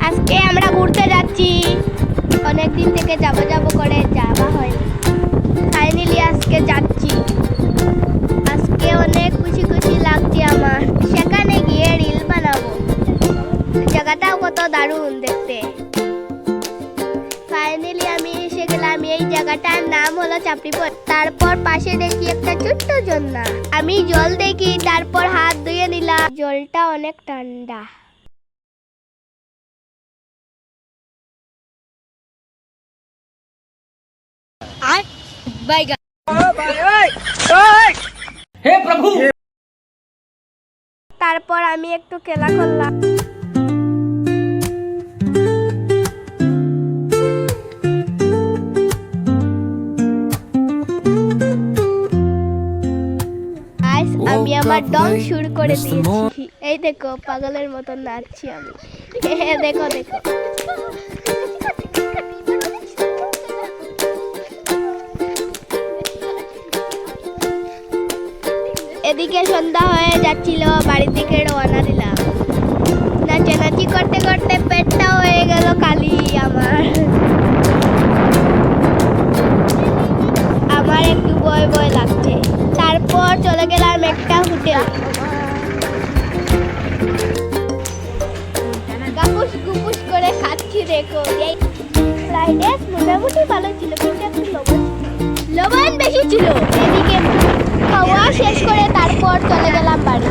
আজকে আমরা ঘুরতে যাচ্ছি, অনেকদিন থেকে যাব করে যাওয়া হয়। ফাইনালি আজকে যাচ্ছি। আজকে অনেক খুশি খুশি লাগছে আমার। সেখানে গিয়ে রিল বানাবো। জায়গাটাও কত দারুণ দেখতে। ফাইনালি আমি এসে গেলাম। এই জায়গাটার নাম হলো চাপড়িপুর। তারপর পাশে দেখি একটা ছোট্ট ঝর্ণা। আমি জল দেখি, তারপর হাত ধুয়ে নিলাম। জলটা অনেক ঠান্ডা। हे प्रभु তারপর আমি একটু খেলা করলাম। আজ আমি আমার ডং শুরু করে দিয়েছি। এই দেখো, পাগলের মতন নাচছি আমি। দেখো দেখো। এদিকে সন্ধ্যা হয়ে যাচ্ছিল, বাড়ির দিকে রওনা দিলাম। নাচানাচি করতে করতে পেটটা হয়ে গেল খালি আমার। আমার একটু ভয় ভয় লাগছে। তারপর চলে গেলাম একটা হোটেল। গাপুস গুপুস করে খাচ্ছি। দেখো, এই ফ্রাইড রাইস মোটামুটি ভালো ছিল, কিন্তু একটু লবণ বেশি ছিল। এদিকে খাওয়া শেষ করে তারপর চলে গেলাম বাড়ি।